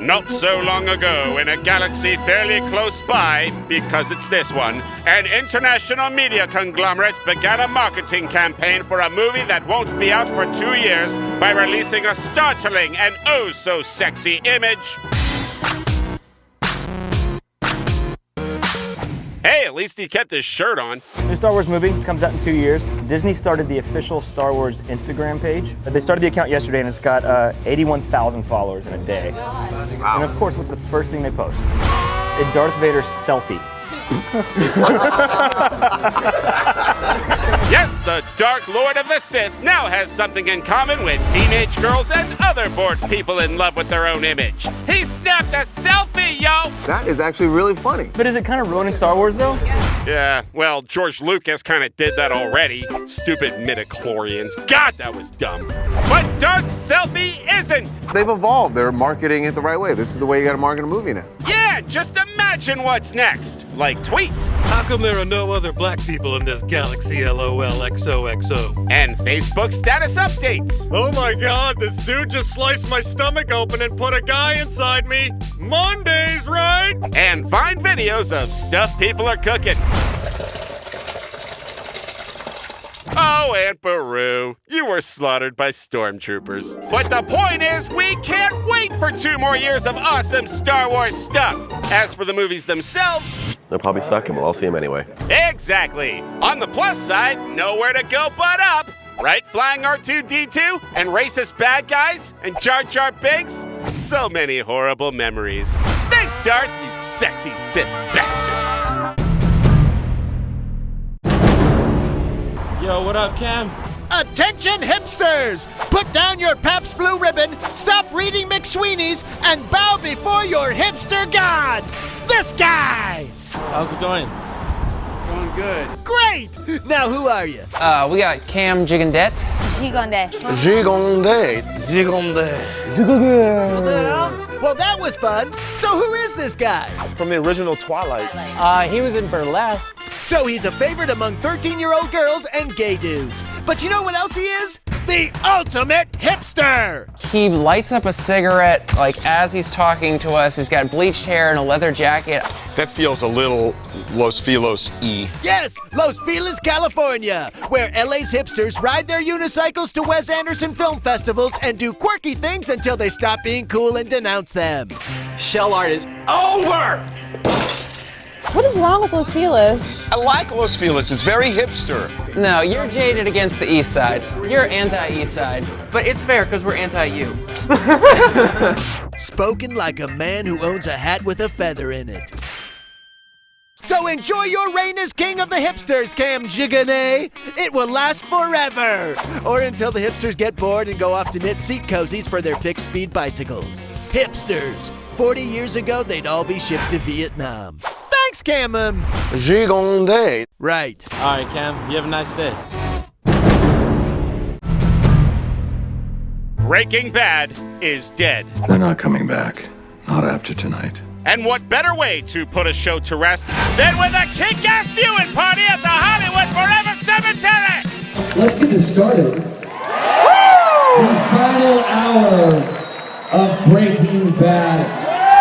Not so long ago, in a galaxy fairly close by, because it's this one, an international media conglomerate began a marketing campaign for a movie that won't be out for 2 years by releasing a startling and oh-so-sexy image. Hey, at least he kept his shirt on. New Star Wars movie comes out in 2 years. Disney started the official Star Wars Instagram page. They started the account yesterday and it's got 81,000 followers in a day. Wow. And of course, what's the first thing they post? A Darth Vader selfie. Yes, the Dark Lord of the Sith now has something in common with teenage girls and other bored people in love with their own image. He snapped a selfie, yo! That is actually really funny. But is it kind of ruining Star Wars, though? Yeah, well, George Lucas kind of did that already. Stupid midichlorians. God, that was dumb. But Darth's selfie isn't! They've evolved. They're marketing it the right way. This is the way you gotta market a movie now. Yeah, just imagine what's next. Like tweets. How come there are no other black people in this galaxy, LOL, XOXO? And Facebook status updates. Oh my god, this dude just sliced my stomach open and put a guy inside me. Mondays, right? And find videos of stuff people are cooking. Oh, Aunt Beru, you were slaughtered by stormtroopers. But the point is, we can't wait for 2 more years of awesome Star Wars stuff. As for the movies themselves, they'll probably suck and we'll all see them anyway. Exactly. On the plus side, nowhere to go but up. Right, Flying R2-D2 and racist bad guys and Jar Jar Binks? So many horrible memories. Thanks, Darth, you sexy Sith bastard. Yo, what up, Cam? Attention hipsters! Put down your Pabst Blue Ribbon, stop reading McSweeney's, and bow before your hipster gods! This guy! How's it going? Going good. Great! Now who are you? We got Cam Gigandet. Gigonde. Well, that was fun. So who is this guy? From the original Twilight. He was in Burlesque. So he's a favorite among 13-year-old girls and gay dudes. But you know what else he is? The ultimate hipster! He lights up a cigarette, like, as he's talking to us. He's got bleached hair and a leather jacket. That feels a little Los Feliz-y. Yes, Los Feliz, California, where LA's hipsters ride their unicycles to Wes Anderson film festivals and do quirky things until they stop being cool and denounce them. Shell art is over! What is wrong with Los Feliz? I like Los Feliz. It's very hipster. No, you're jaded against the East Side. You're anti-East Side. But it's fair, because we're anti-you. Spoken like a man who owns a hat with a feather in it. So enjoy your reign as king of the hipsters, Cam Gigandet. It will last forever. Or until the hipsters get bored and go off to knit seat cozies for their fixed-speed bicycles. Hipsters. 40 years ago, they'd all be shipped to Vietnam. Thanks, Cam. Gigonde. Right. All right, Cam, you have a nice day. Breaking Bad is dead. They're not coming back. Not after tonight. And what better way to put a show to rest than with a kick-ass viewing party at the Hollywood Forever Cemetery? Let's get this started. The final hour of Breaking Bad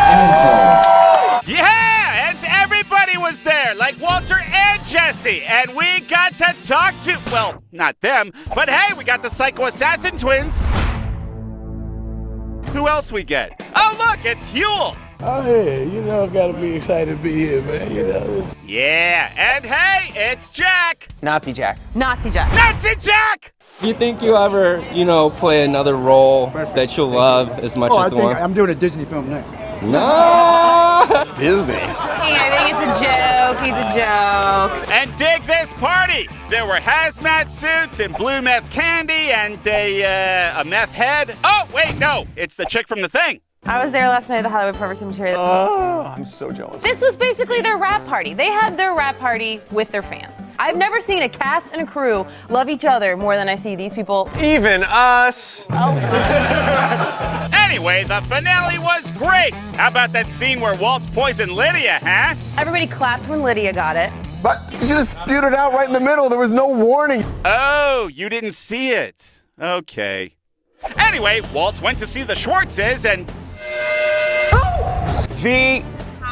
anthem. Yeah, and everybody was there, like Walter and Jesse, and we got to talk to, well, not them, but hey, we got the Psycho Assassin twins. Who else we get? Oh, look, it's Huel. Oh, yeah, you know I gotta be excited to be here, man, you know. Yeah, and hey, it's Jack. Nazi Jack. Nazi Jack. Nazi Jack! Do you think you ever, play another role that you'll love as much as the one? I'm doing a Disney film next. No! Disney. I think it's a joke. He's a joke. And dig this party. There were hazmat suits and blue meth candy and a meth head. Oh, wait, no, it's the chick from The Thing. I was there last night at the Hollywood Forever Cemetery. Oh, I'm so jealous. This was basically their rap party. They had their rap party with their fans. I've never seen a cast and a crew love each other more than I see these people. Even us. Oh. Anyway, the finale was great. How about that scene where Walt poisoned Lydia, huh? Everybody clapped when Lydia got it. But you should have spewed it out right in the middle. There was no warning. Oh, you didn't see it. Okay. Anyway, Walt went to see the Schwartzes and... the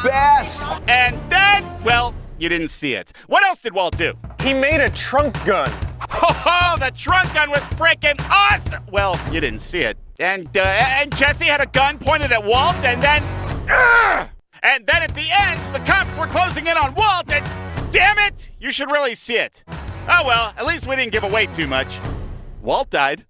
best. And then, well, you didn't see it. What else did Walt do? He made a trunk gun. Oh, the trunk gun was freaking awesome! Well, you didn't see it. And Jesse had a gun pointed at Walt, and then... And then at the end, the cops were closing in on Walt, and... Damn it! You should really see it. Oh well, at least we didn't give away too much. Walt died.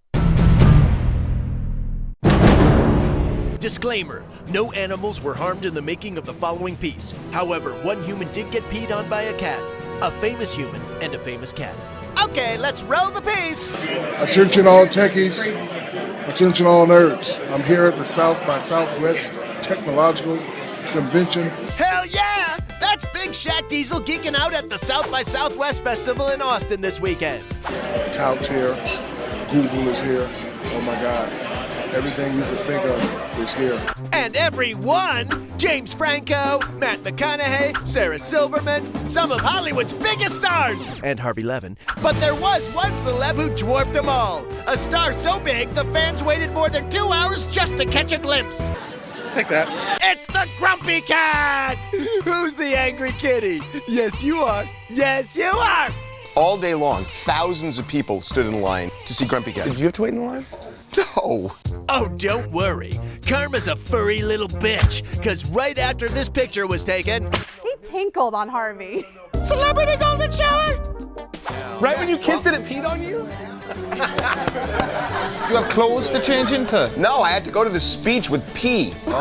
Disclaimer, no animals were harmed in the making of the following piece. However, one human did get peed on by a cat. A famous human and a famous cat. Okay, let's roll the piece. Attention all techies, attention all nerds. I'm here at the South by Southwest Technological Convention. Hell yeah! That's Big Shaq Diesel geeking out at the South by Southwest Festival in Austin this weekend. Tout here, Google is here. Oh my God. Everything you could think of is here. And everyone, James Franco, Matt McConaughey, Sarah Silverman, some of Hollywood's biggest stars, and Harvey Levin. But there was one celeb who dwarfed them all. A star so big, the fans waited more than 2 hours just to catch a glimpse. Take that. It's the Grumpy Cat! Who's the angry kitty? Yes, you are. Yes, you are! All day long, thousands of people stood in line to see Grumpy Cat. Did you have to wait in the line? No. Oh, don't worry. Karma's a furry little bitch, because right after this picture was taken... He tinkled on Harvey. Celebrity golden shower! Right when you kissed it, it peed on you? Do you have clothes to change into? No, I had to go to the speech with pee. And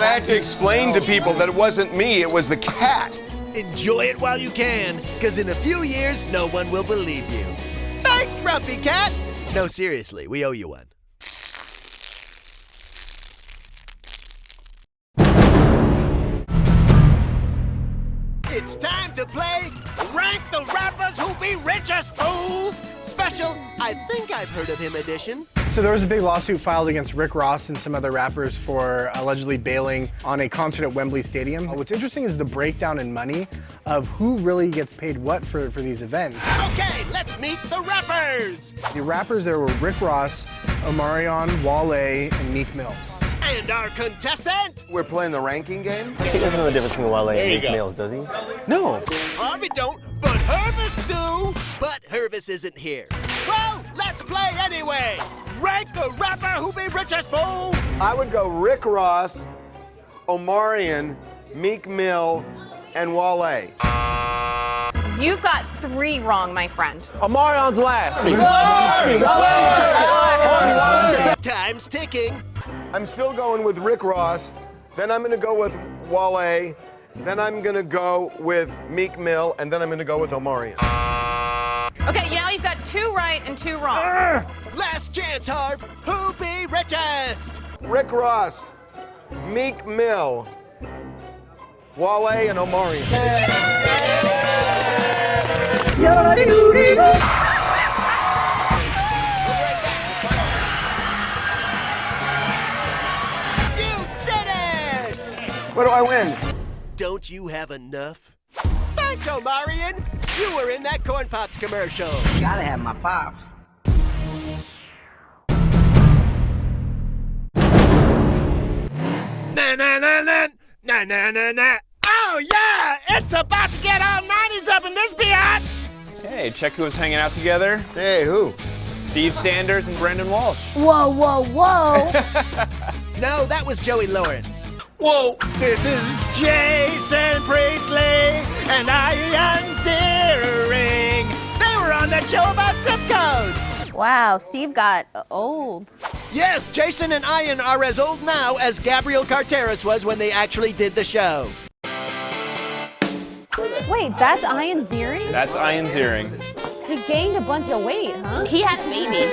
I had to explain to people that it wasn't me, it was the cat. Enjoy it while you can, because in a few years, no one will believe you. Thanks, Grumpy Cat! No, seriously, we owe you one. It's time to play Rank the Rappers Who Be Richest, Fool! Special, I think I've heard of him edition. So there was a big lawsuit filed against Rick Ross and some other rappers for allegedly bailing on a concert at Wembley Stadium. What's interesting is the breakdown in money of who really gets paid what for these events. Okay, let's meet the rappers! The rappers there were Rick Ross, Omarion, Wale, and Meek Mills. And our contestant? We're playing the ranking game? He doesn't know the difference between Wale and Meek Mills, does he? No. Harvey don't, but Hervis do! But Hervis isn't here. Well, let's play anyway! Rank the rapper who be richest, fool! I would go Rick Ross, Omarion, Meek Mill, and Wale. You've got 3 wrong, my friend. Omarion's last. Time's ticking. I'm still going with Rick Ross, then I'm gonna go with Wale, then I'm gonna go with Meek Mill, and then I'm gonna go with Omarion. Okay, now you've got 2 right and 2 wrong. Last chance, Harv. Who be richest? Rick Ross, Meek Mill, Wale, and Omarion. What do I win? Don't you have enough? Thanks, Omarion. You were in that Corn Pops commercial. Gotta have my pops. Na na na na na na na na. Oh yeah! It's about to get all 90s up in this biatch. Hey, check who was hanging out together. Hey, who? Steve Sanders and Brendan Walsh. Whoa, whoa, whoa! No, that was Joey Lawrence. Whoa! This is Jason Priestley and Ian Ziering. They were on that show about zip codes. Wow, Steve got old. Yes, Jason and Ian are as old now as Gabriel Carteris was when they actually did the show. Wait, that's Ian Ziering? That's Ian Ziering. He gained a bunch of weight, huh? He had a baby.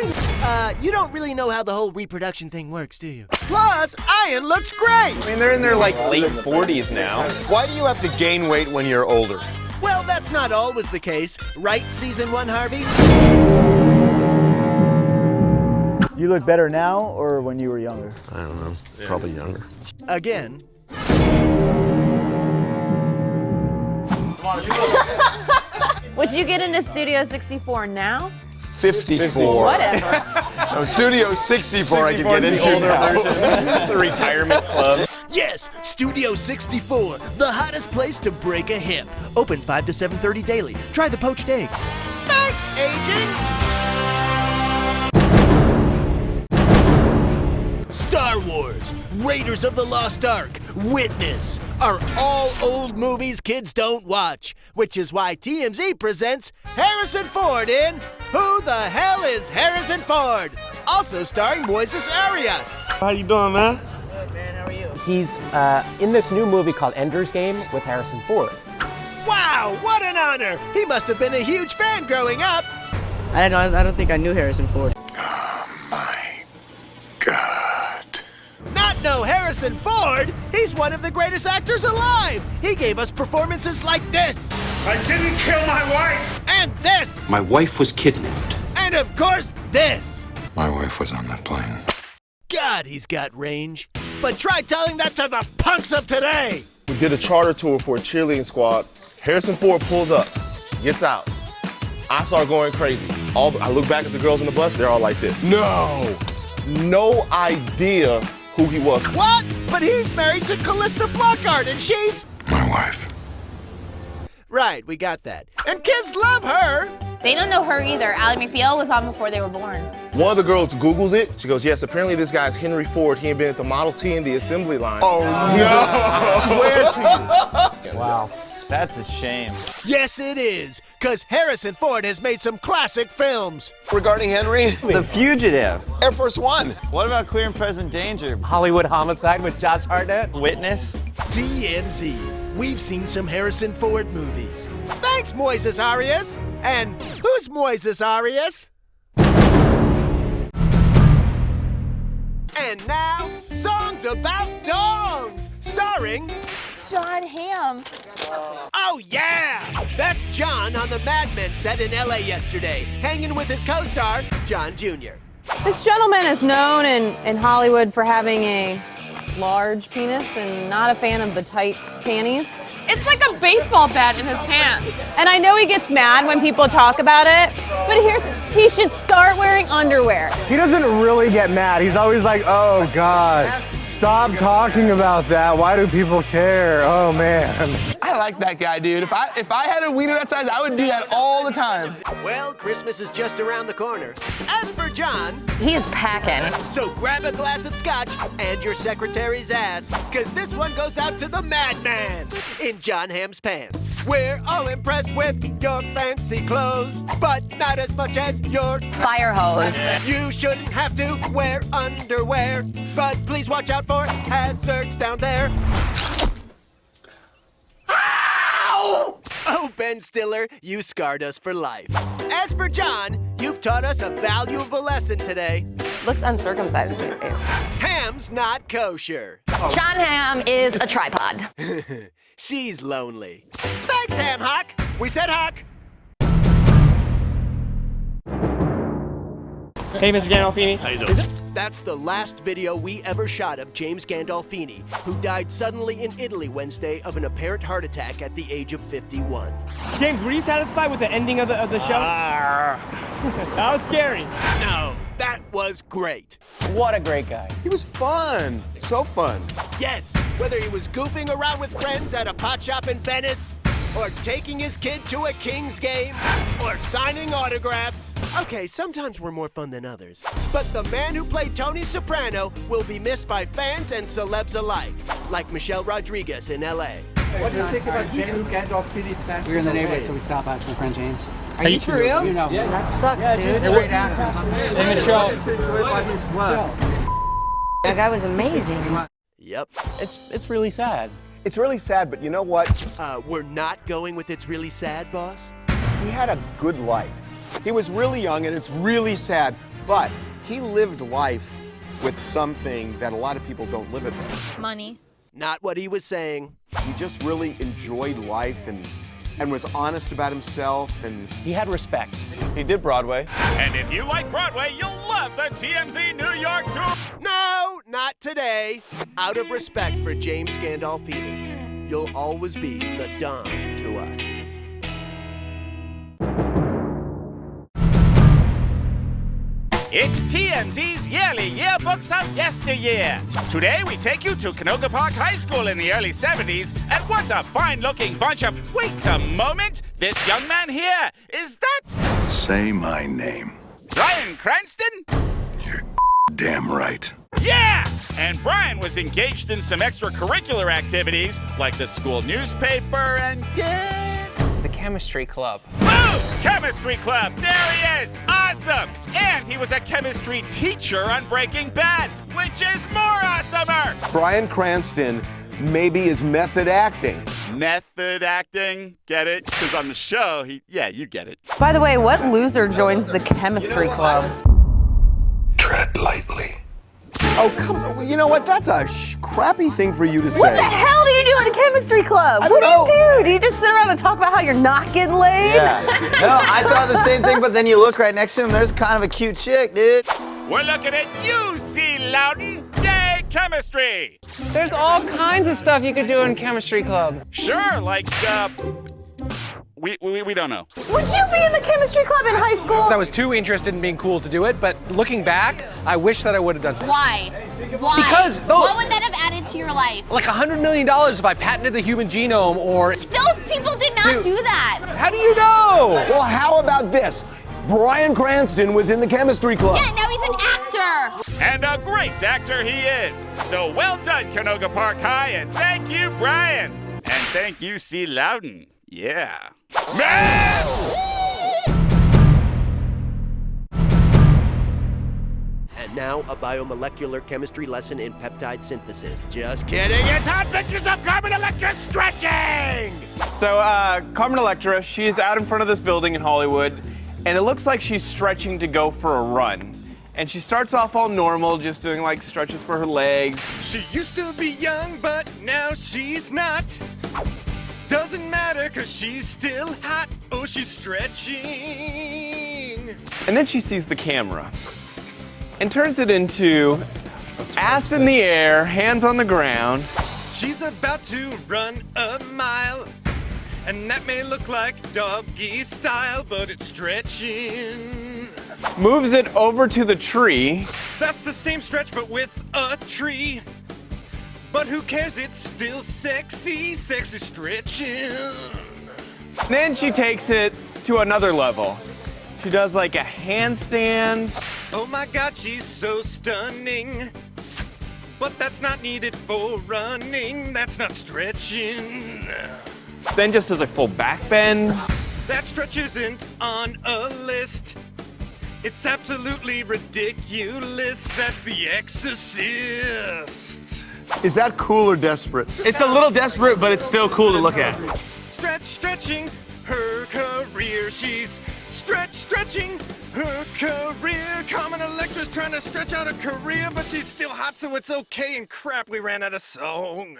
You don't really know how the whole reproduction thing works, do you? Plus, Ian looks great! I mean, they're in their late 40s now. Why do you have to gain weight when you're older? Well, that's not always the case. Right, Season 1, Harvey? You look better now or when you were younger? I don't know. Probably younger. Again. Would you get into Studio 64 now? 54. Whatever. No, Studio 64 I can get into older now. version. The retirement club. Yes, Studio 64, the hottest place to break a hip. Open 5 to 7:30 daily. Try the poached eggs. Thanks, aging! Star Wars, Raiders of the Lost Ark, Witness are all old movies kids don't watch, which is why TMZ presents Harrison Ford in Who the Hell is Harrison Ford? Also starring Moises Arias. How you doing, man? Good, man. How are you? He's in this new movie called Ender's Game with Harrison Ford. Wow, what an honor! He must have been a huge fan growing up. I don't think I knew Harrison Ford. Not know Harrison Ford? He's one of the greatest actors alive! He gave us performances like this! I didn't kill my wife! And this! My wife was kidnapped. And of course, this! My wife was on that plane. God, he's got range. But try telling that to the punks of today! We did a charter tour for a cheerleading squad. Harrison Ford pulls up, gets out. I start going crazy. I look back at the girls on the bus, they're all like this. No idea who he was. What? But he's married to Callista Flockhart and she's... My wife. Right, we got that. And kids love her! They don't know her either. Ally McBeal was on before they were born. One of the girls Googles it. She goes, yes, apparently this guy's Henry Ford. He had been at the Model T in the assembly line. Oh, no. I swear to you. Wow. That's a shame. Yes, it is, because Harrison Ford has made some classic films. Regarding Henry, The Fugitive. Air Force One. What about Clear and Present Danger? Hollywood Homicide with Josh Hartnett. Witness. TMZ. We've seen some Harrison Ford movies. Thanks, Moises Arias. And who's Moises Arias? And now, songs about dogs, starring John Hamm. Oh yeah! That's John on the Mad Men set in LA yesterday, hanging with his co-star, John Jr. This gentleman is known in Hollywood for having a large penis and not a fan of the tight panties. It's like a baseball bat in his pants. And I know he gets mad when people talk about it, but he should start wearing underwear. He doesn't really get mad. He's always like, oh gosh, stop talking about that. Why do people care? Oh man. I like that guy, dude. If I had a wiener that size, I would do that all the time. Well, Christmas is just around the corner. As for John, He is packing. so grab a glass of scotch and your secretary's ass, because this one goes out to the madman in John Hamm's pants. We're all impressed with your fancy clothes, but not as much as your Fire hose. You shouldn't have to wear underwear, but please watch out for hazards down there. Ow! Oh, Ben Stiller, you scarred us for life. As for John, you've taught us a valuable lesson today. Looks uncircumcised. Ham's not kosher. John Hamm is a tripod. She's lonely. Thanks, Ham Hock. We said Hock. Hey, Mr. Gandolfini. How you doing? That's the last video we ever shot of James Gandolfini, who died suddenly in Italy Wednesday of an apparent heart attack at the age of 51. James, were you satisfied with the ending of the show? That was scary. No, that was great. What a great guy. He was fun. So fun. Yes, whether he was goofing around with friends at a pot shop in Venice, or taking his kid to a Kings game, or signing autographs. Okay, sometimes we're more fun than others. But the man who played Tony Soprano will be missed by fans and celebs alike, like Michelle Rodriguez in LA. What do you think about James Gandolfini? We were in the neighborhood, so we stopped by some friend James. Are you for real? You know, That sucks, dude. great actor. Hey, Michelle. That guy was amazing. Yep. It's really sad. It's really sad, but you know what? We're not going with It's Really Sad, boss? He had a good life. He was really young, and it's really sad, but he lived life with something that a lot of people don't live it with. Money. Not what he was saying. He just really enjoyed life and was honest about himself, and He had respect. he did Broadway. And if you like Broadway, you'll love the TMZ New York tour. No, not today. Out of respect for James Gandolfini, you'll always be the Don to us. It's TMZ's yearly yearbooks of yesteryear. Today we take you to Canoga Park High School in the early 70s, and what a fine-looking bunch of... Wait a moment! This young man here, is that... Say my name. Bryan Cranston? You're damn right. Yeah! And Bryan was engaged in some extracurricular activities, like the school newspaper and... The chemistry club. Boom! Chemistry club! There he is! Awesome! And he was a chemistry teacher on Breaking Bad, which is more awesomer! Bryan Cranston maybe is method acting. Method acting? Get it? Because on the show, yeah, you get it. By the way, what loser joins the chemistry club? Tread lightly. Oh, come on. You know what? That's a crappy thing for you to say. What the hell do you do in a chemistry club? What do you do? Do you just sit around and talk about how you're not getting laid? Yeah. No, I thought the same thing, but then you look right next to him, there's kind of a cute chick, dude. We're looking at UC Loudon. Yay, chemistry! There's all kinds of stuff you could do in chemistry club. Sure, like, we don't know. Would you be in the chemistry club in high school? I was too interested in being cool to do it, but looking back, I wish that I would have done something. Why? Why? Because what would that have added to your life? Like $100 million if I patented the human genome, or... Those people did not do that. How do you know? Well, how about this? Bryan Cranston was in the chemistry club. Yeah, now he's an actor. And a great actor he is. So well done, Canoga Park High, and thank you, Bryan. And thank you, C. Loudon. Yeah. Man! And now, a biomolecular chemistry lesson in peptide synthesis. Just kidding, it's hot pictures of Carmen Electra stretching! So, Carmen Electra, she's out in front of this building in Hollywood, and it looks like she's stretching to go for a run. And she starts off all normal, just doing like stretches for her legs. She used to be young, but now she's not. Doesn't matter, cause she's still hot. Oh, she's stretching. And then she sees the camera and turns it into ass in the air, hands on the ground. She's about to run a mile. And that may look like doggy style, but it's stretching. Moves it over to the tree. That's the same stretch, but with a tree. But who cares, it's still sexy, sexy stretching. Then she takes it to another level. She does like a handstand. Oh my God, she's so stunning. But that's not needed for running, that's not stretching. Then just does a full back bend. That stretch isn't on a list. It's absolutely ridiculous, that's The Exorcist. Is that cool or desperate? It's a little desperate, but it's still cool to look at. Stretching her career. She's stretching her career. Carmen Electra's trying to stretch out her career, but she's still hot, so it's okay. And crap, we ran out of song.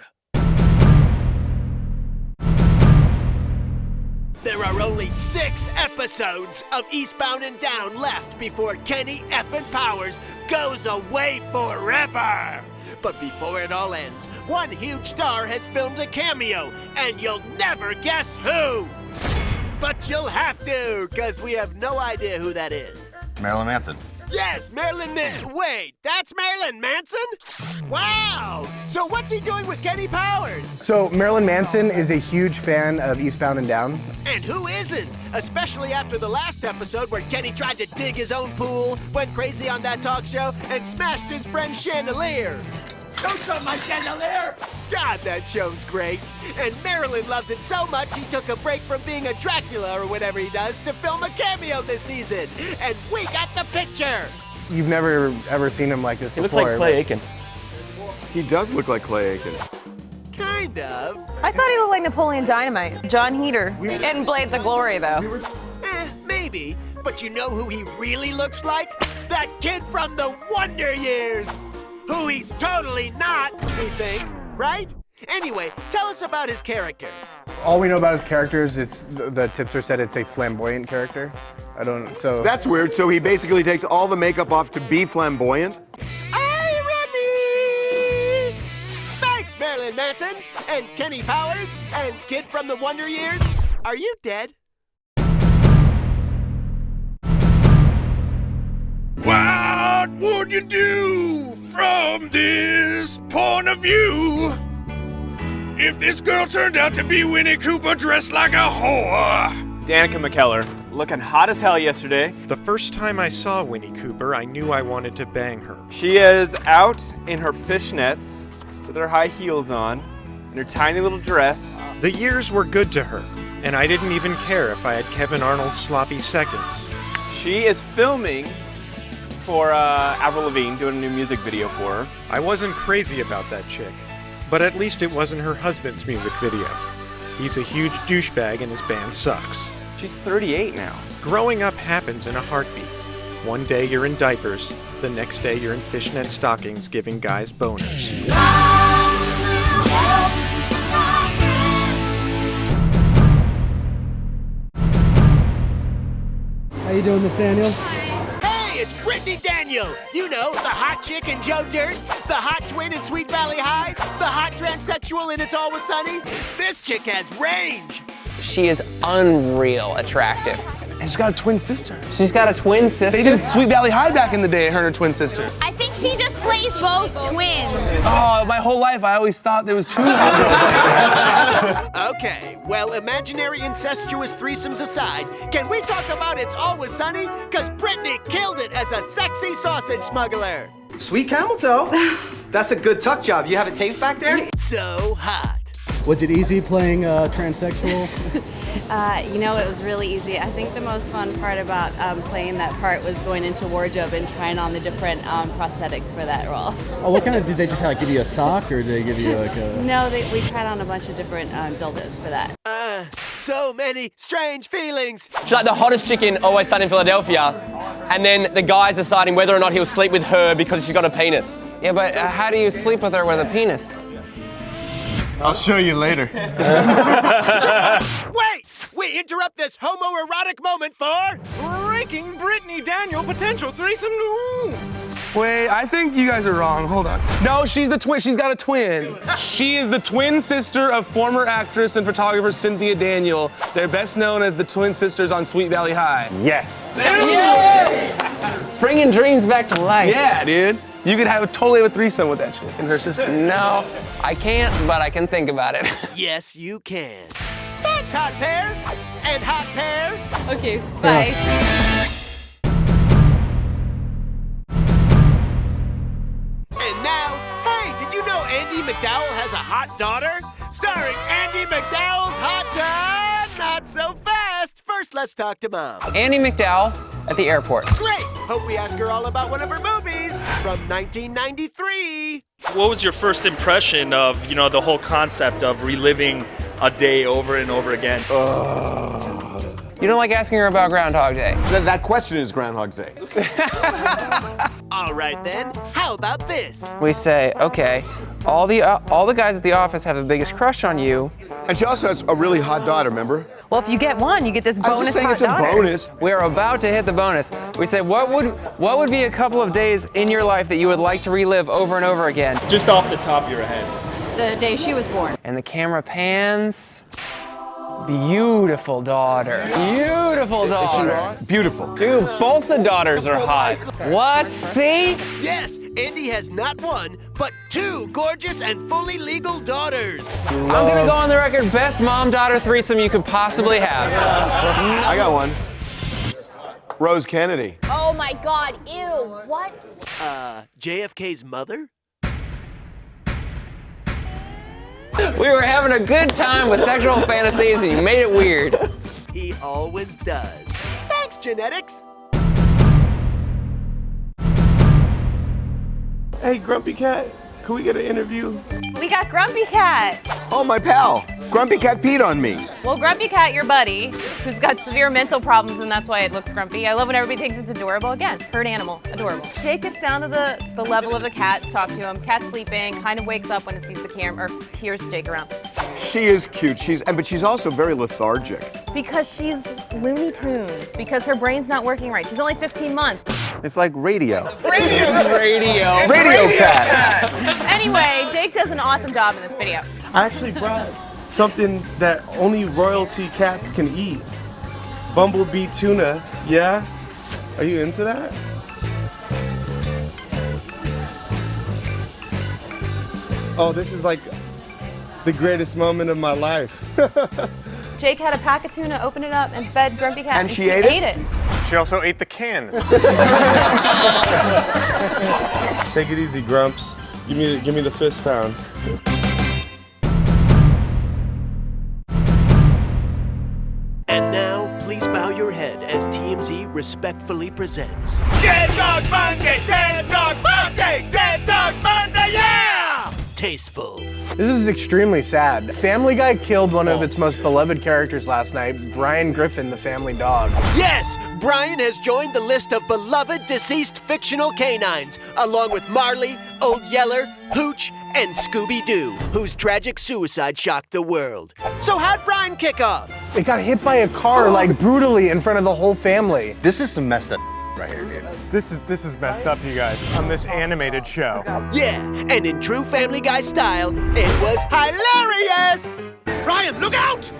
There are only 6 episodes of Eastbound and Down left before Kenny effing Powers goes away forever. But before it all ends, one huge star has filmed a cameo, and you'll never guess who. But you'll have to, because we have no idea who that is. Marilyn Manson. Yes, Marilyn Manson. Wait, that's Marilyn Manson? Wow! So what's he doing with Kenny Powers? So Marilyn Manson is a huge fan of Eastbound and Down. And who isn't? Especially after the last episode where Kenny tried to dig his own pool, went crazy on that talk show, and smashed his friend's chandelier. Don't touch my chandelier! God, that show's great. And Marilyn loves it so much he took a break from being a Dracula or whatever he does to film a cameo this season. And we got the picture! You've never ever seen him like this He before. looks like Clay Aiken. He does look like Clay Aiken. Kind of. I thought he looked like Napoleon Dynamite. John Heater. And Blades of Glory, though. Maybe. But you know who he really looks like? That kid from the Wonder Years! Who he's totally not, we think, right? Anyway, tell us about his character. All we know about his character is the tipster said it's a flamboyant character. So... That's weird. So he basically takes all the makeup off to be flamboyant? Irony! Thanks, Marilyn Manson, and Kenny Powers, and Kid from the Wonder Years. Are you dead? Wow! What would you do from this point of view if this girl turned out to be Winnie Cooper dressed like a whore? Danica McKellar, looking hot as hell yesterday. The first time I saw Winnie Cooper, I knew I wanted to bang her. She is out in her fishnets with her high heels on and her tiny little dress. The years were good to her, and I didn't even care if I had Kevin Arnold's sloppy seconds. She is filming for Avril Lavigne, doing a new music video for her. I wasn't crazy about that chick, but at least it wasn't her husband's music video. He's a huge douchebag and his band sucks. She's 38 now. Growing up happens in a heartbeat. One day you're in diapers, the next day you're in fishnet stockings giving guys boners. How you doing, Miss Daniel? Hey, it's Brittany Daniel. You know, the hot chick in Joe Dirt, the hot twin in Sweet Valley High, the hot transsexual in It's Always Sunny. This chick has range. She is unreal attractive. And she's got a twin sister. She's got a twin sister? They did Sweet Valley High back in the day, her and her twin sister. I think she just plays both twins. Oh, my whole life I always thought there was two hot girls like that. Okay, well, imaginary incestuous threesomes aside, can we talk about It's Always Sunny? Because Brittany killed it as a sexy sausage smuggler. Sweet camel toe. That's a good tuck job. You have a tape back there? So hot. Was it easy playing transsexual? You know, it was really easy. I think the most fun part about playing that part was going into wardrobe and trying on the different prosthetics for that role. Oh, what kind of, did they just give you a sock or did they give you like a... No, we tried on a bunch of different dildos for that. So many strange feelings. She's like the hottest chick in Always Sunny in Philadelphia, and then the guy's deciding whether or not he'll sleep with her because she's got a penis. Yeah, but how do you sleep with her with a penis? I'll show you later. Wait! We interrupt this homoerotic moment for... Breaking Brittany Daniel potential threesome. Wait, I think you guys are wrong. Hold on. No, she's the twin. She's got a twin. She is the twin sister of former actress and photographer Cynthia Daniel. They're best known as the twin sisters on Sweet Valley High. Yes. Yes! Bringing dreams back to life. Yeah, dude. You could totally have a threesome with that chick and her sister. No, I can't, but I can think about it. Yes, you can. Thanks, Hot Pair. And Hot Pair. Okay, bye. And now, hey, did you know Andy McDowell has a hot daughter? Starring Andy McDowell's Hot Not So Fast. First, let's talk to Mom. Andy McDowell at the airport. Great. Hope we ask her all about one of her movies from 1993. What was your first impression of, the whole concept of reliving a day over and over again? You don't like asking her about Groundhog Day. That question is Groundhog's Day. All right then, how about this? We say, okay, all the guys at the office have the biggest crush on you. And she also has a really hot daughter, remember? Well, if you get one, you get this bonus I'm just saying hot it's a daughter. bonus. We're about to hit the bonus. We say, what would be a couple of days in your life that you would like to relive over and over again? Just off the top of your head. The day she was born. And the camera pans. Beautiful daughter. Beautiful daughter. Beautiful. Dude, both the daughters are hot. What? See? Yes, Andy has not one, but two gorgeous and fully legal daughters. I'm gonna go on the record, best mom-daughter threesome you could possibly have. I got one. Rose Kennedy. Oh my God, ew, what? JFK's mother? We were having a good time with sexual fantasies and you made it weird. He always does. Thanks, genetics. Hey, Grumpy Cat, can we get an interview? We got Grumpy Cat. Oh, my pal. Grumpy Cat peed on me. Well, Grumpy Cat, your buddy, who's got severe mental problems, and that's why it looks grumpy. I love when everybody thinks it's adorable. Again, herd animal, adorable. Jake gets down to the level of the cat, talk to him. Cat's sleeping, kind of wakes up when it sees the camera, or hears Jake around. She is cute. But she's also very lethargic. Because she's Looney Tunes. Because her brain's not working right. She's only 15 months. It's like radio. Radio Cat. Anyway, Jake does an awesome job in this video. I actually brought something that only royalty cats can eat. Bumblebee tuna, yeah? Are you into that? Oh, this is like the greatest moment of my life. Jake had a pack of tuna, opened it up, and fed Grumpy Cat. And she ate it? She also ate the can. Take it easy, Grumps. Give me the fist pound. And now, please bow your head as TMZ respectfully presents. Dead Dog Monday! Dead Dog Monday! Dead Dog Monday, yeah! Tasteful. This is extremely sad. Family Guy killed one of its most beloved characters last night, Brian Griffin, the family dog. Yes, Brian has joined the list of beloved deceased fictional canines, along with Marley, Old Yeller, Hooch, and Scooby-Doo, whose tragic suicide shocked the world. So how'd Brian kick off? It got hit by a car, like, brutally in front of the whole family. This is some messed up right here, dude. This is messed up, you guys, on this animated show. Yeah, and in true Family Guy style, it was hilarious! Brian, look out!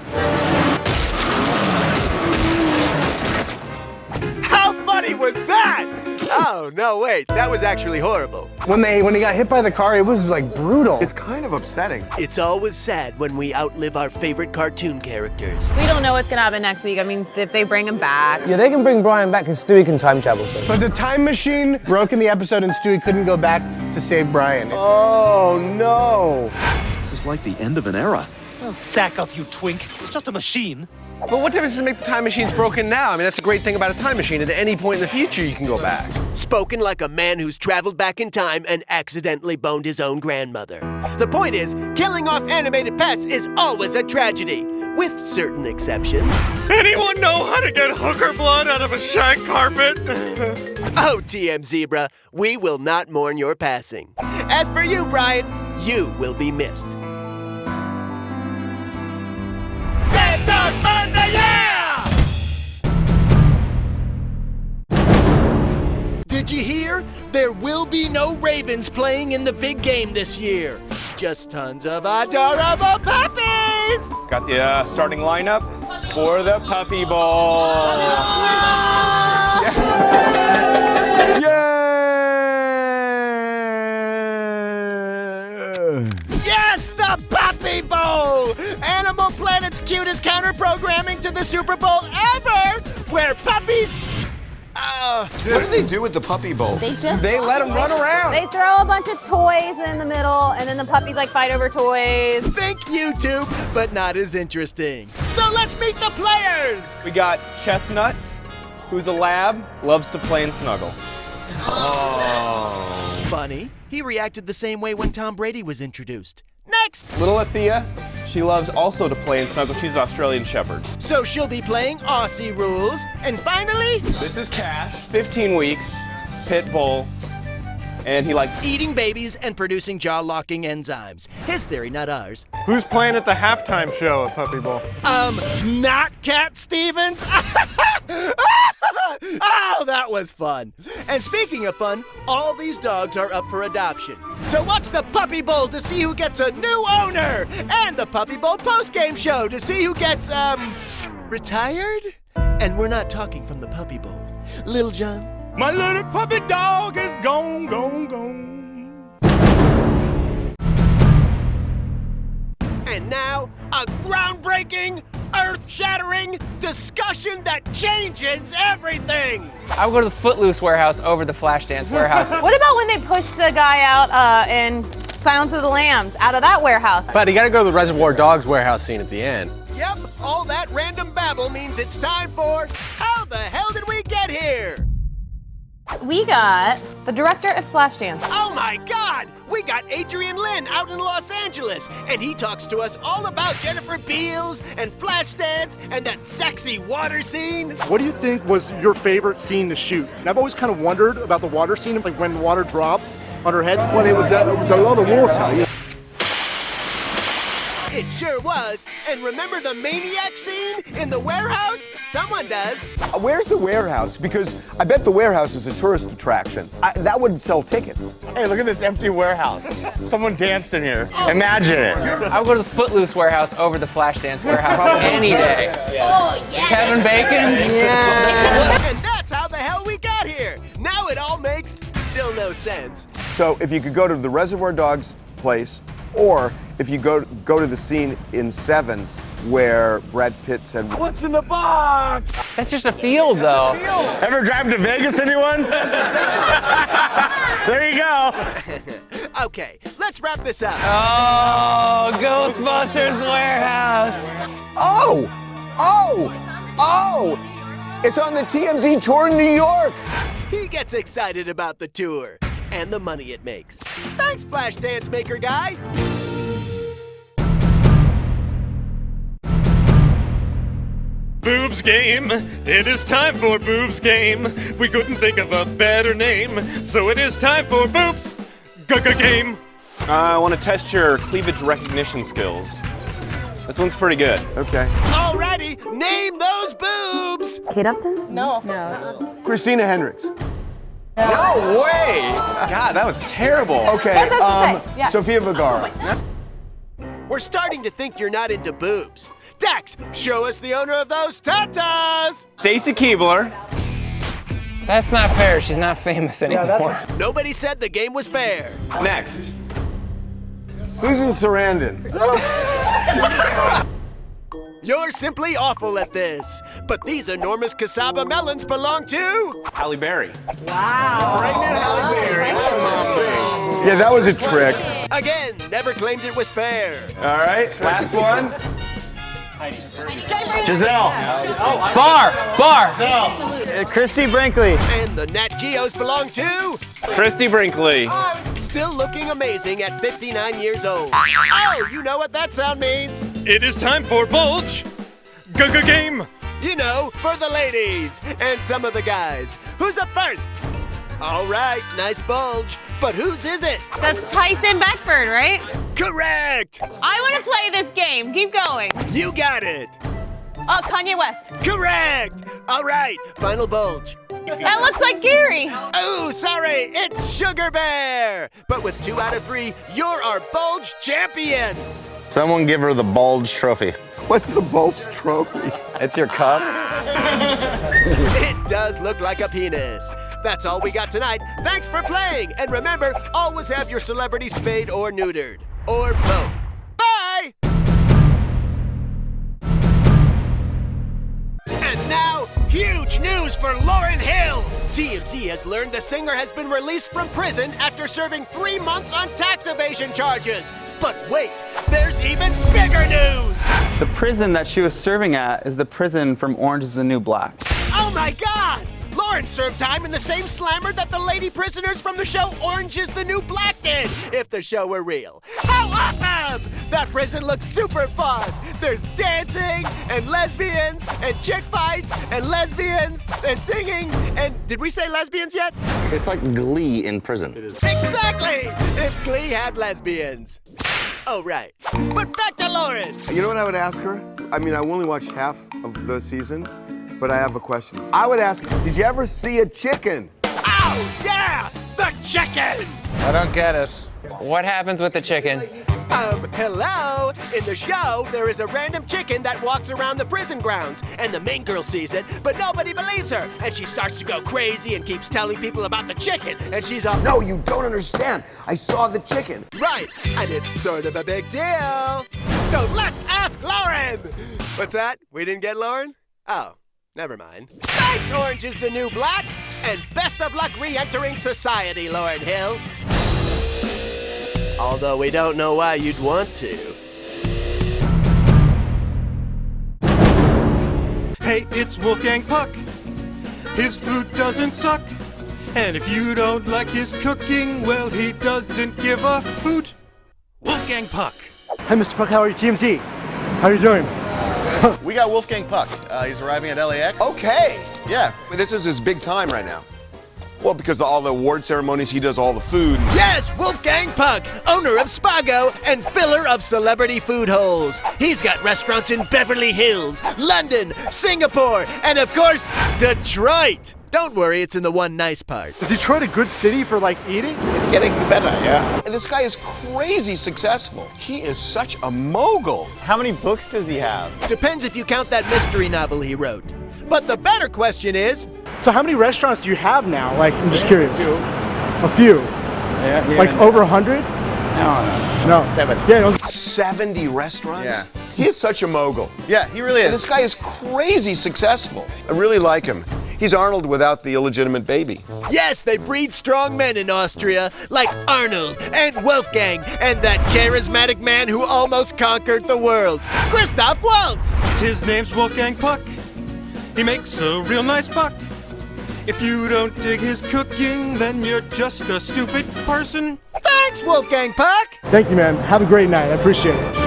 How funny was that? Oh, no, wait, that was actually horrible. When he got hit by the car, it was like brutal. It's kind of upsetting. It's always sad when we outlive our favorite cartoon characters. We don't know what's gonna happen next week. I mean, if they bring him back. Yeah, they can bring Brian back because Stewie can time travel. So. But the time machine broke in the episode and Stewie couldn't go back to save Brian. Oh, no. This is like the end of an era. Well, sack up, you twink. It's just a machine. But what difference does it make the time machine's broken now? I mean, that's a great thing about a time machine. At any point in the future, you can go back. Spoken like a man who's traveled back in time and accidentally boned his own grandmother. The point is, killing off animated pets is always a tragedy, with certain exceptions. Anyone know how to get hooker blood out of a shag carpet? Oh, TM Zebra, we will not mourn your passing. As for you, Brian, you will be missed. Dead Dog Monday, yeah! Did you hear? There will be no Ravens playing in the big game this year. Just tons of adorable puppies! Got the starting lineup for the Puppy Bowl. Yes, the Puppy Bowl! Animal Planet's cutest counter-programming to the Super Bowl ever, where puppies... What do they do with the Puppy Bowl? They let them run around. They throw a bunch of toys in the middle, and then the puppies like fight over toys. Think YouTube, but not as interesting. So let's meet the players! We got Chestnut, who's a lab, loves to play and snuggle. Oh. Funny, he reacted the same way when Tom Brady was introduced. Next! Little Athea, she loves also to play and snuggle. She's an Australian Shepherd. So she'll be playing Aussie rules. And finally... This is Cash, 15 weeks, pit bull, and he likes eating babies and producing jaw-locking enzymes. His theory, not ours. Who's playing at the halftime show at Puppy Bowl? Not Cat Stevens? Oh, that was fun. And speaking of fun, all these dogs are up for adoption. So watch the Puppy Bowl to see who gets a new owner, and the Puppy Bowl postgame show to see who gets, retired? And we're not talking from the Puppy Bowl. Lil Jon. My little puppy dog is gone, gone, gone. And now, a groundbreaking, earth-shattering discussion that changes everything! I would go to the Footloose warehouse over the Flashdance warehouse. What about when they pushed the guy out in Silence of the Lambs out of that warehouse? But you gotta go to the Reservoir Dogs warehouse scene at the end. Yep, all that random babble means it's time for How the Hell Did We Get Here? We got the director of Flashdance. Oh my God! We got Adrian Lin out in Los Angeles, and he talks to us all about Jennifer Beals and Flashdance and that sexy water scene. What do you think was your favorite scene to shoot? And I've always kind of wondered about the water scene, like when the water dropped on her head. Well, it was a lot of water. It sure was. And remember the maniac scene in the warehouse? Someone does. Where's the warehouse? Because I bet the warehouse is a tourist attraction. That would sell tickets. Hey, look at this empty warehouse. Someone danced in here. Imagine it. I would go to the Footloose warehouse over the Flashdance warehouse any day. Oh, yeah. Kevin Bacon? Yeah. And that's how the hell we got here. Now it all makes still no sense. So if you could go to the Reservoir Dogs place Or if you go to the scene in 7 where Brad Pitt said, "What's in the box?" That's just a field, though. Ever drive to Vegas, anyone? There you go. Okay, let's wrap this up. Oh, Ghostbusters Warehouse. oh! It's on the TMZ tour in New York. He gets excited about the tour and the money it makes. Thanks, Flash Dance Maker Guy. Boobs Game. It is time for Boobs Game. We couldn't think of a better name, so it is time for Boobs Game. I want to test your cleavage recognition skills. This one's pretty good. Okay. Alrighty, name those boobs. Kate Upton? No. Christina Hendricks. No way! God, that was terrible. Okay, That's what I was gonna say. Yeah. Sofia Vergara. We're starting to think you're not into boobs. Dax, show us the owner of those tatas. Stacy Keebler. That's not fair. She's not famous anymore. Nobody said the game was fair. Next. Susan Sarandon. You're simply awful at this. But these enormous cassava melons belong to... Halle Berry. Yeah, that was a trick. Again, never claimed it was fair. All right, last one. Giselle. Bar. Christy Brinkley. And the Nat Geos belong to... Christy Brinkley. Still looking amazing at 59 years old. Oh, you know what that sound means. It is time for Bulge Game. You know, for the ladies and some of the guys. Who's up first? All right, nice bulge. But whose is it? That's Tyson Beckford, right? Correct. I want to play this game. Keep going. You got it. Oh, Kanye West. Correct. All right, final bulge. That looks like Gary. Oh, sorry, it's Sugar Bear. But with 2 out of 3, you're our bulge champion. Someone give her the bulge trophy. What's the bulge trophy? It's your cup. It does look like a penis. That's all we got tonight. Thanks for playing. And remember, always have your celebrity spayed or neutered. Or both. Bye! And now, huge news for Lauryn Hill. TMZ has learned the singer has been released from prison after serving 3 months on tax evasion charges. But wait, there's even bigger news! The prison that she was serving at is the prison from Orange is the New Black. Oh my God! Lauren served time in the same slammer that the lady prisoners from the show Orange is the New Black did, if the show were real. How awesome! That prison looks super fun. There's dancing, and lesbians, and chick fights, and lesbians, and singing, and did we say lesbians yet? It's like Glee in prison. Exactly! If Glee had lesbians. Oh, right. But back to Lauren. You know what I would ask her? I mean, I only watched half of the season, but I have a question. I would ask, did you ever see a chicken? Oh, yeah! The chicken! I don't get it. What happens with the chicken? Hello! In the show, there is a random chicken that walks around the prison grounds, and the main girl sees it, but nobody believes her, and she starts to go crazy and keeps telling people about the chicken, and she's all, No, you don't understand. I saw the chicken. right, and it's sort of a big deal. So let's ask Lauren! What's that? We didn't get Lauren? Oh, never mind. Thanks, Orange is the New Black, and best of luck re-entering society, Lauryn Hill. Although we don't know why you'd want to. Hey, it's Wolfgang Puck. His food doesn't suck. And if you don't like his cooking, well, he doesn't give a hoot. Wolfgang Puck. Hi, Mr. Puck, how are you? TMZ. How are you doing? We got Wolfgang Puck. He's arriving at LAX. Okay. Yeah. This is his big time right now. Well, because of all the award ceremonies, he does all the food. Yes, Wolfgang Puck, owner of Spago and filler of celebrity food holes. He's got restaurants in Beverly Hills, London, Singapore, and of course, Detroit. Don't worry, it's in the one nice part. Is Detroit a good city for, like, eating? It's getting better, yeah. And this guy is crazy successful. He is such a mogul. How many books does he have? Depends if you count that mystery novel he wrote. But the better question is... So how many restaurants do you have now? Like, I'm just curious. A few. Yeah, like over 100? No. 7. Yeah, no. 70 restaurants? Yeah. He is such a mogul. Yeah, he really And is. this guy is crazy successful. I really like him. He's Arnold without the illegitimate baby. Yes, they breed strong men in Austria, like Arnold and Wolfgang, and that charismatic man who almost conquered the world, Christoph Waltz. His name's Wolfgang Puck. He makes a real nice buck. If you don't dig his cooking, then you're just a stupid person. Thanks, Wolfgang Puck. Thank you, man. Have a great night. I appreciate it.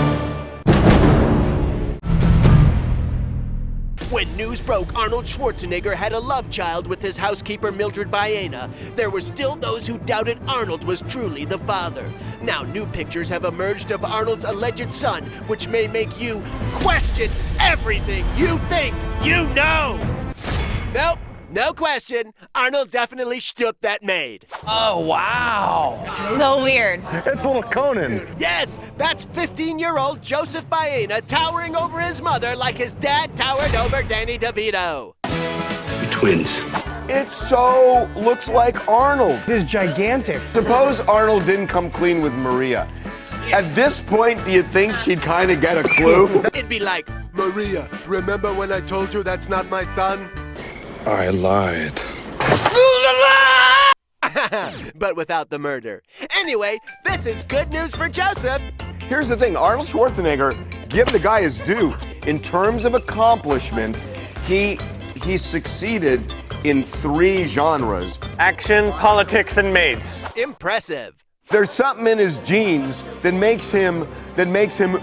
When news broke Arnold Schwarzenegger had a love child with his housekeeper Mildred Baena, there were still those who doubted Arnold was truly the father. Now new pictures have emerged of Arnold's alleged son, which may make you question everything you think you know. Nope, no question. Arnold definitely stooped that maid. Oh, wow. So weird. It's little Conan. Yes, that's 15-year-old Joseph Baena towering over his mother like his dad towered over Danny DeVito. The twins. It so looks like Arnold. It is gigantic. Suppose Arnold didn't come clean with Maria. At this point, do you think she'd kind of get a clue? It'd be like, Maria, remember when I told you that's not my son? I lied. But without the murder. Anyway, this is good news for Joseph. Here's the thing, Arnold Schwarzenegger, give the guy his due. In terms of accomplishment, he succeeded in 3 genres. Action, politics, and maids. Impressive. There's something in his genes that makes him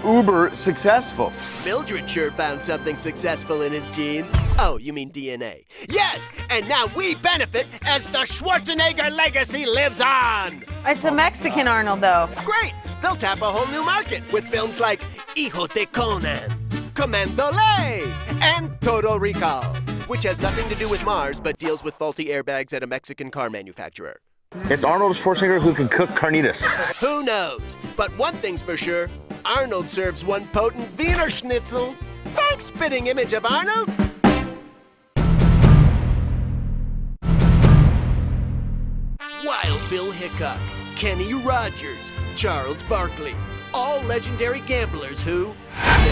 uber successful. Mildred sure found something successful in his genes. Oh, you mean DNA. Yes, and now we benefit as the Schwarzenegger legacy lives on. It's a Mexican Arnold, though. Great, they'll tap a whole new market with films like Hijo de Conan, Commandole, and Total Recall, which has nothing to do with Mars but deals with faulty airbags at a Mexican car manufacturer. It's Arnold Schwarzenegger who can cook carnitas. Who knows? But one thing's for sure, Arnold serves one potent Wiener Schnitzel. Thanks, spitting image of Arnold. Wild Bill Hickok, Kenny Rogers, Charles Barkley, all legendary gamblers who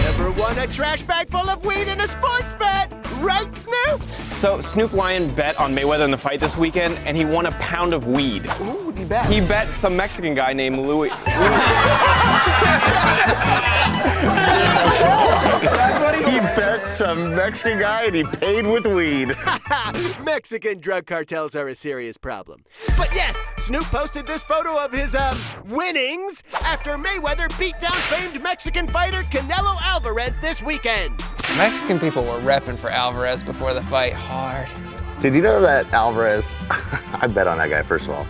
never won a trash bag full of weed in a sports bet. Right, Snoop? So Snoop Lion bet on Mayweather in the fight this weekend, and he won a pound of weed. Who would he bet? He bet some Mexican guy named Louis. He bet some Mexican guy and he paid with weed. Mexican drug cartels are a serious problem. But yes, Snoop posted this photo of his, winnings after Mayweather beat down famed Mexican fighter Canelo Alvarez this weekend. Mexican people were repping for Alvarez before the fight hard. Did you know that Alvarez, I bet on that guy first of all.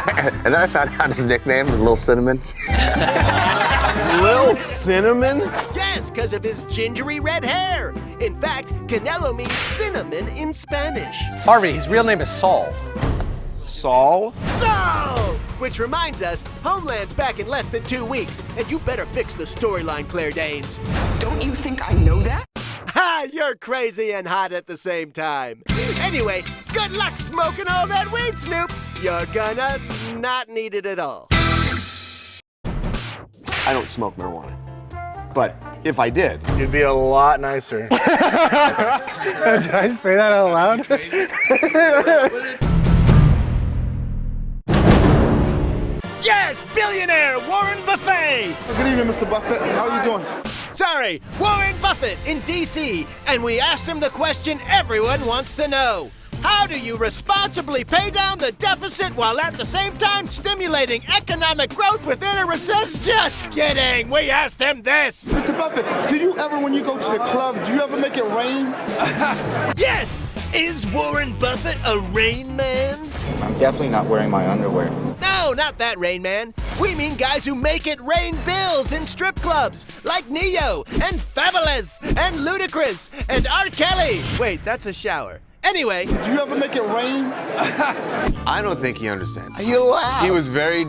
And then I found out his nickname was Little Cinnamon. Lil Cinnamon? Yes, because of his gingery red hair. In fact, Canelo means cinnamon in Spanish. Harvey, his real name is Saul. Saul? Saul! Which reminds us, Homeland's back in less than 2 weeks, and you better fix the storyline, Claire Danes. Don't you think I know that? Ha! You're crazy and hot at the same time. Anyway, good luck smoking all that weed, Snoop. You're gonna not need it at all. I don't smoke marijuana. But if I did, You'd be a lot nicer. Did I say that out loud? Yes, billionaire Warren Buffett! Good evening, Mr. Buffett. How are you doing? Sorry, Warren Buffett in D.C., and we asked him the question everyone wants to know. How do you responsibly pay down the deficit while at the same time stimulating economic growth within a recession? Just kidding, we asked him this. Mr. Buffett, do you ever, when you go to the club, do you ever make it rain? Yes, is Warren Buffett a Rain Man? I'm definitely not wearing my underwear. No, not that Rain Man. We mean guys who make it rain bills in strip clubs, like Neo, and Fabulous, and Ludacris, and R. Kelly. Wait, that's a shower. Anyway. Do you ever make it rain? I don't think he understands. You laugh. He was very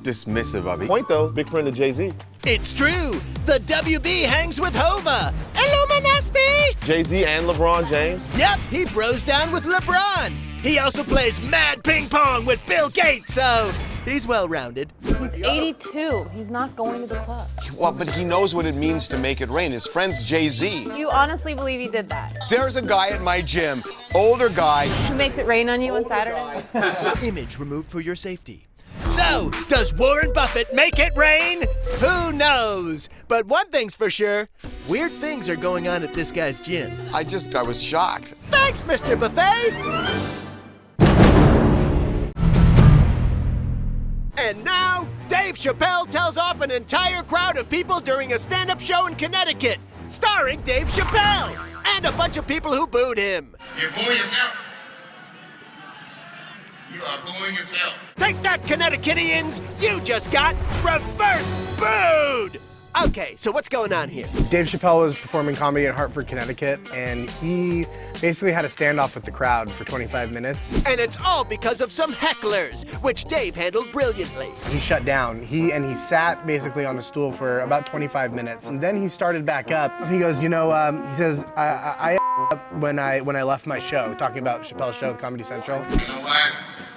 dismissive of it. Point though, big friend of Jay-Z. It's true. The WB hangs with Hova. Illuminati! Jay-Z and LeBron James. Yep, he bros down with LeBron. He also plays mad ping pong with Bill Gates, so He's well-rounded. He's 82. He's not going to the club. Well, but he knows what it means to make it rain. His friend's Jay-Z. You honestly believe he did that? There's a guy at my gym, older guy. Who makes it rain on you on Saturday? Image removed for your safety. So, does Warren Buffett make it rain? Who knows? But one thing's for sure, weird things are going on at this guy's gym. I was shocked. Thanks, Mr. Buffet! And now, Dave Chappelle tells off an entire crowd of people during a stand-up show in Connecticut, starring Dave Chappelle, and a bunch of people who booed him. You're booing yourself. You are booing yourself. Take that, Connecticutians! You just got reverse booed! Okay, so what's going on here? Dave Chappelle was performing comedy in Hartford, Connecticut, and he basically had a standoff with the crowd for 25 minutes. And it's all because of some hecklers, which Dave handled brilliantly. He shut down. He sat basically on a stool for about 25 minutes, and then he started back up. He goes, you know, he says, I up when I left my show, talking about Chappelle's show with Comedy Central. You know why?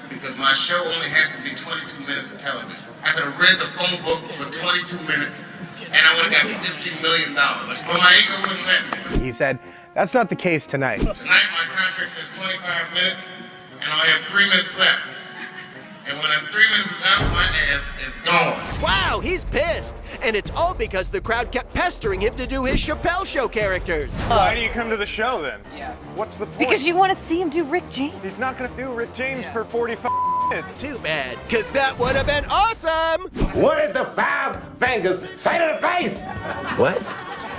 Because my show only has to be 22 minutes of television. I could have read the phone book for 22 minutes and I would have got $50 million. But my ego wouldn't let me. He said, that's not the case tonight. Tonight my contract says 25 minutes and I have 3 minutes left. And when I'm 3 minutes is out, my ass is gone. Wow, he's pissed. And it's all because the crowd kept pestering him to do his Chappelle Show characters. Why do you come to the show then? Yeah. What's the point? Because you want to see him do Rick James. He's not going to do Rick James for 45 minutes. Too bad, because that would have been awesome. What is the 5 fingers say to the face? What?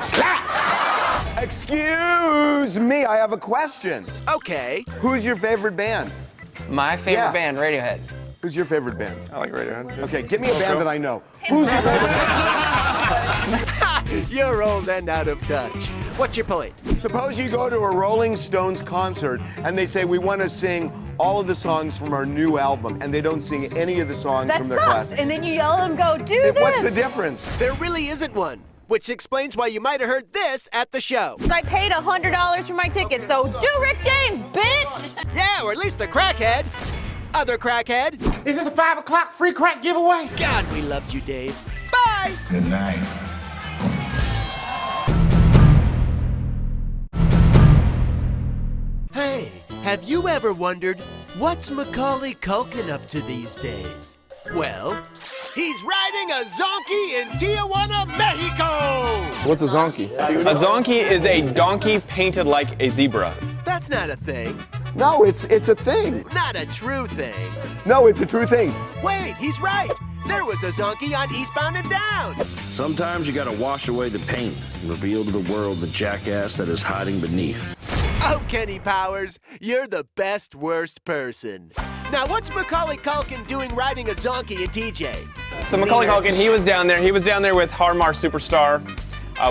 Slap! Excuse me, I have a question. Okay. Who's your favorite band? My favorite band, Radiohead. Who's your favorite band? I like Radiohead. Okay, give me a band that I know. Who's your favorite band? You're old and out of touch. What's your point? Suppose you go to a Rolling Stones concert and they say, we want to sing all of the songs from our new album, and they don't sing any of the songs from their classics. And then you yell and go, do this. What's the difference? There really isn't one, which explains why you might have heard this at the show. I paid $100 for my ticket, so do Rick James, bitch! Yeah, or at least the crackhead. Other crackhead. Is this a 5 o'clock free crack giveaway? God, we loved you, Dave. Bye! Good night. Hey, have you ever wondered what's Macaulay Culkin up to these days? Well, he's riding a zonkey in Tijuana, Mexico! What's a zonkey? A zonkey is a donkey painted like a zebra. That's not a thing. No, it's a thing. Not a true thing. No, it's a true thing. Wait, he's right. There was a zonkey on Eastbound and Down. Sometimes you gotta wash away the paint and reveal to the world the jackass that is hiding beneath. Oh, Kenny Powers, you're the best worst person. Now, what's Macaulay Culkin doing riding a zonkey in TJ? So Macaulay Culkin, he was down there with Harmar Superstar,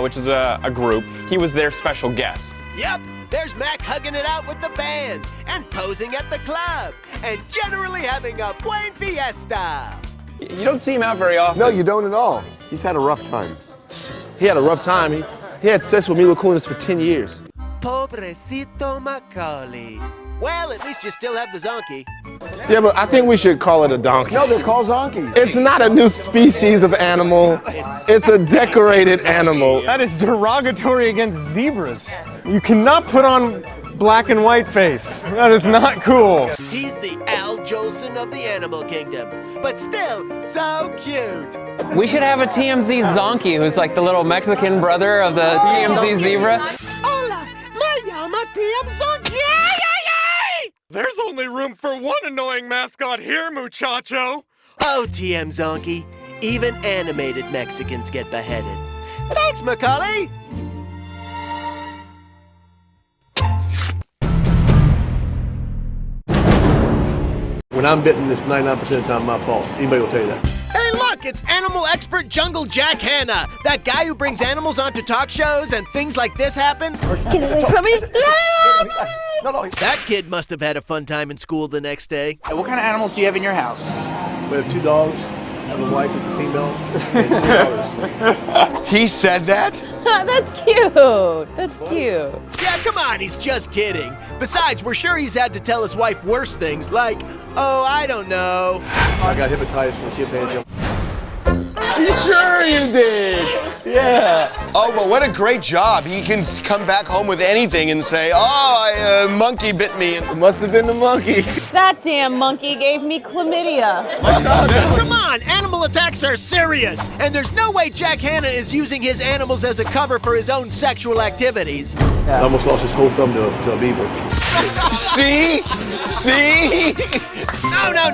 which is a group. He was their special guest. Yep, there's Mac hugging it out with the band, and posing at the club, and generally having a buen fiesta. You don't see him out very often. No, you don't at all. He's had a rough time. He had a rough time. He had sex with Mila Kunis for 10 years. Pobrecito Macaulay. Well, at least you still have the zonkey. Yeah, but I think we should call it a donkey. No, they're called zonkies. It's not a new species of animal. It's a decorated animal. That is derogatory against zebras. You cannot put on black and white face. That is not cool. He's the Al Jolson of the animal kingdom, but still so cute. We should have a TMZ zonkey who's like the little Mexican brother of the TMZ zebra. Hola, me llama TM Zonkey. There's only room for one annoying mascot here, muchacho. Oh, TM Zonkey, even animated Mexicans get beheaded. Thanks, Macaulay. When I'm bitten, it's 99% of the time my fault. Anybody will tell you that. Hey, look, it's animal expert Jungle Jack Hanna, that guy who brings animals onto talk shows and things like this happen. Get away from me! That kid must have had a fun time in school the next day. What kind of animals do you have in your house? We have 2 dogs, have a wife that's a female, and 2 daughters. He said that? That's cute. That's cute. Yeah, come on, he's just kidding. Besides, we're sure he's had to tell his wife worse things like, oh, I don't know. I got hepatitis from chimpanzee. Sure you did. Yeah. Oh, well, what a great job. He can come back home with anything and say, oh, a monkey bit me. It must have been the monkey. That damn monkey gave me chlamydia. Come on, animal attacks are serious, and there's no way Jack Hanna is using his animals as a cover for his own sexual activities. I almost lost his whole thumb to a beaver. See? See?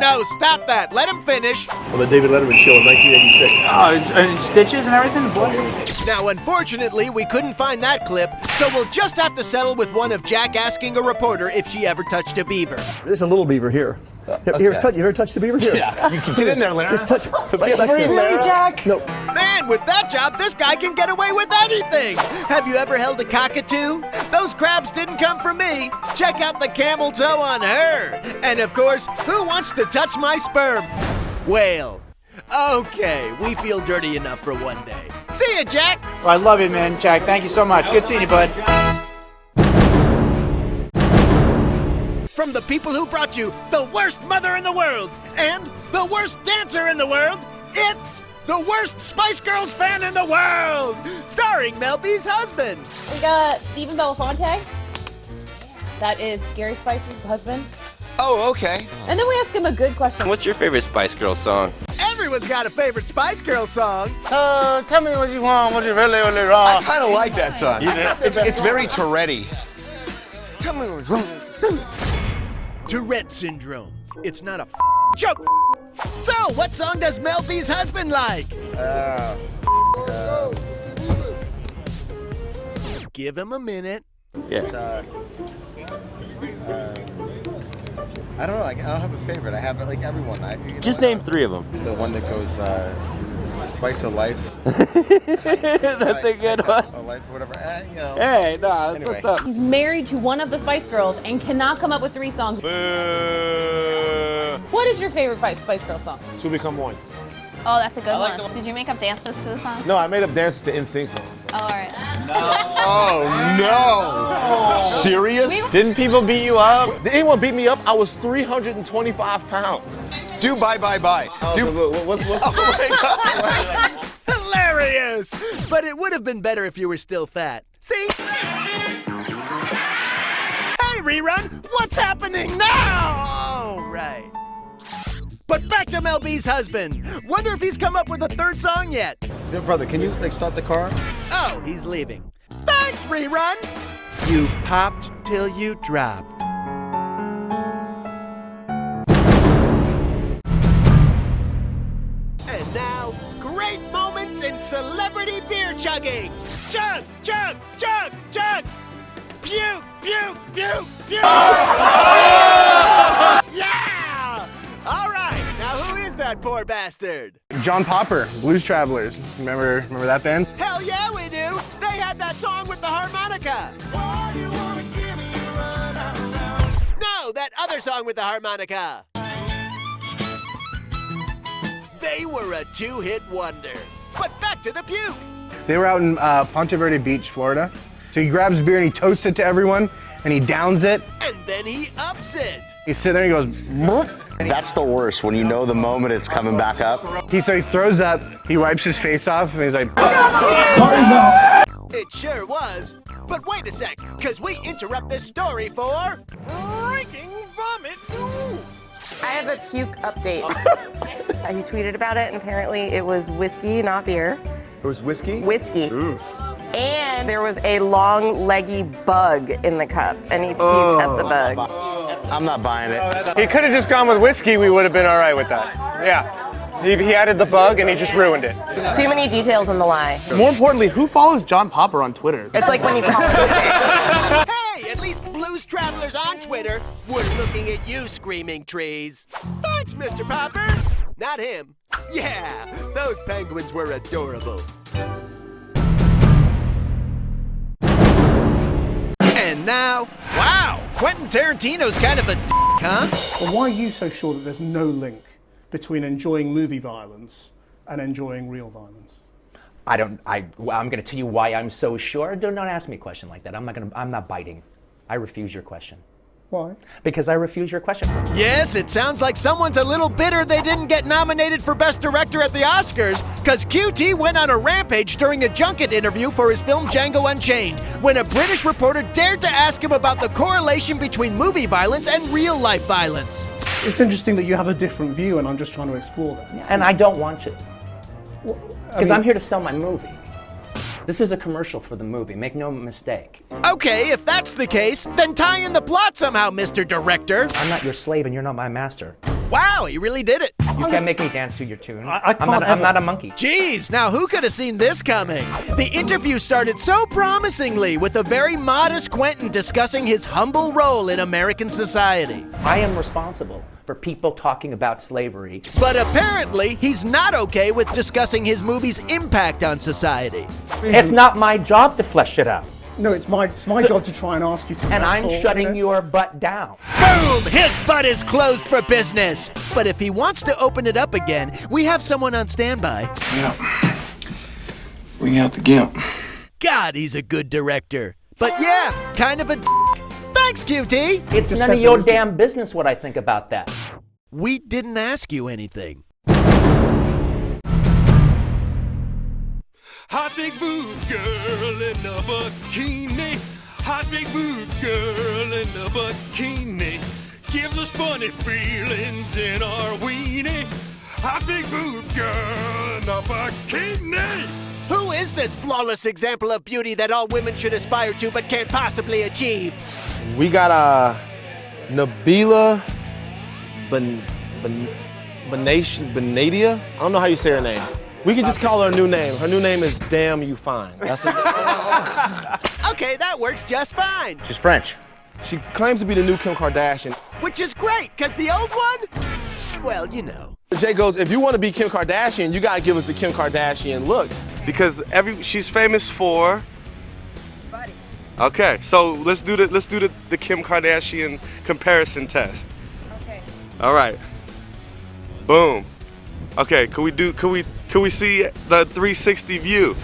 No, stop that. Let him finish. On the David Letterman show in 1986. Oh, and stitches and everything? Blood? Now, unfortunately, we couldn't find that clip, so we'll just have to settle with one of Jack asking a reporter if she ever touched a beaver. There's a little beaver here. You ever touch the beaver here? Yeah. You can get in there, Larry. Just touch. Really, Jack? No. Man, with that job, this guy can get away with anything. Have you ever held a cockatoo? Those crabs didn't come from me. Check out the camel toe on her. And of course, who wants to touch my sperm? Whale. Okay, we feel dirty enough for one day. See ya, Jack. Well, I love you, man, Jack. Thank you so much. Good seeing you, bud. From the people who brought you the worst mother in the world and the worst dancer in the world, it's the worst Spice Girls fan in the world, starring Mel B's husband. We got Stephen Belafonte. That is Scary Spice's husband. Oh, okay. And then we ask him a good question. What's your favorite Spice Girls song? Everyone's got a favorite Spice Girls song. Tell me what you want, what you really want. I kind of like that song. It's very Tourette-y. Tell me what's wrong. Tourette syndrome. It's not a joke. So, what song does Mel B's husband like? Give him a minute. Yeah. I don't know. I don't have a favorite. I have like everyone. Just name 3 of them. The one that goes Spice of Life. That's a good one. Or Life, whatever. You know. Hey, nah, that's Anyway. what's up. He's married to one of the Spice Girls and cannot come up with 3 songs. What is your favorite Spice Girl song? Two become one. Oh, that's a good one. Did you make up dances to the song? No, I made up dances to NSYNC songs. Oh, all right. Oh, no. Serious? Didn't people beat you up? Did anyone beat me up? I was 325 pounds. Do bye. What's oh my God. Hilarious! But it would have been better if you were still fat. See? Hey, Rerun! What's happening now? Oh, right. But back to Mel B's husband. Wonder if he's come up with a 3rd song yet. Yo, brother, can you start the car? Oh, he's leaving. Thanks, Rerun! You popped till you dropped. And now, great moments in celebrity beer chugging. Chug, chug, chug, chug. Puke, puke, puke, puke. Yeah! All right, now who is that poor bastard? John Popper, Blues Travelers. Remember that band? Hell yeah, we do. They had that song with the harmonica. No, that other song with the harmonica. They were a 2-hit wonder. But back to the puke. They were out in Ponte Verde Beach, Florida. So he grabs beer and he toasts it to everyone and he downs it. And then he ups it. He's sitting there and he goes, "Burp." That's the worst, when you know the moment it's coming back up. So he throws up, he wipes his face off, and he's like, It sure was. But wait a sec, because we interrupt this story for breaking vomit news. I have a puke update. He tweeted about it, and apparently it was whiskey, not beer. It was whiskey? Whiskey. And there was a long, leggy bug in the cup, and he puked up the bug. I'm not buying it. He could have just gone with whiskey. We would have been all right with that. Yeah. He added the bug and he just ruined it. Too many details in the lie. More importantly, who follows John Popper on Twitter? It's like when you call it. Hey, at least Blues Travelers on Twitter were looking at you, screaming trees. Thanks, Mr. Popper. Not him. Yeah, those penguins were adorable. And now, wow, Quentin Tarantino's kind of a huh? Well, why are you so sure that there's no link between enjoying movie violence and enjoying real violence? I'm going to tell you why I'm so sure. Do not ask me a question like that. I'm not biting. I refuse your question. Why? Because I refuse your question. Yes, it sounds like someone's a little bitter they didn't get nominated for Best Director at the Oscars, because QT went on a rampage during a junket interview for his film Django Unchained, when a British reporter dared to ask him about the correlation between movie violence and real-life violence. It's interesting that you have a different view, and I'm just trying to explore that. And I don't want to. Because mean- I'm here to sell my movie. This is a commercial for the movie, make no mistake. Okay, if that's the case, then tie in the plot somehow, Mr. Director. I'm not your slave and you're not my master. Wow, he really did it. You can't make me dance to your tune. I'm not a monkey. Jeez, now who could have seen this coming? The interview started so promisingly with a very modest Quentin discussing his humble role in American society. I am responsible for people talking about slavery. But apparently, he's not okay with discussing his movie's impact on society. It's not my job to flesh it out. No, it's my job to try and ask you to. And I'm wrestle, shutting you know? your butt down. Boom! His butt is closed for business. But if he wants to open it up again, we have someone on standby. Yeah. Bring out the gimp. God, he's a good director. But yeah, kind of a Thanks, QT. It's none of your damn business what I think about that. We didn't ask you anything. Hot big boob girl in a bikini. Hot big boob girl in a bikini. Gives us funny feelings in our weenie. Hot big boob girl in a bikini. Who is this flawless example of beauty that all women should aspire to but can't possibly achieve? We got Nabila Benadia. I don't know how you say her name. We can just call her a new name. Her new name is Damn You Fine. That's it. Okay, that works just fine. She's French. She claims to be the new Kim Kardashian. Which is great, because the old one, well, you know. Jay goes, if you want to be Kim Kardashian, you gotta give us the Kim Kardashian look. Because she's famous for. Okay, so let's do the Kim Kardashian comparison test. Okay. All right. Boom. Okay, could we see the 360 view?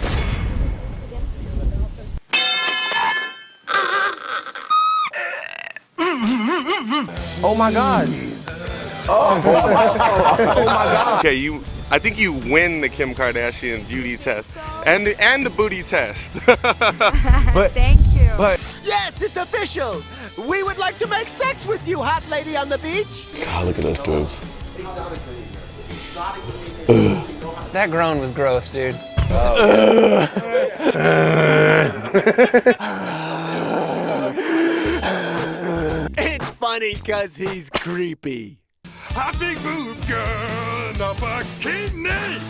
Oh my God. Oh my God. Okay, I think you win the Kim Kardashian beauty test and the booty test. But Thank you. but Yes, it's official. We would like to make sex with you, hot lady on the beach. God, look at those boobs. That groan was gross, dude. It's funny because he's creepy. Hot big boob girl in a bikini.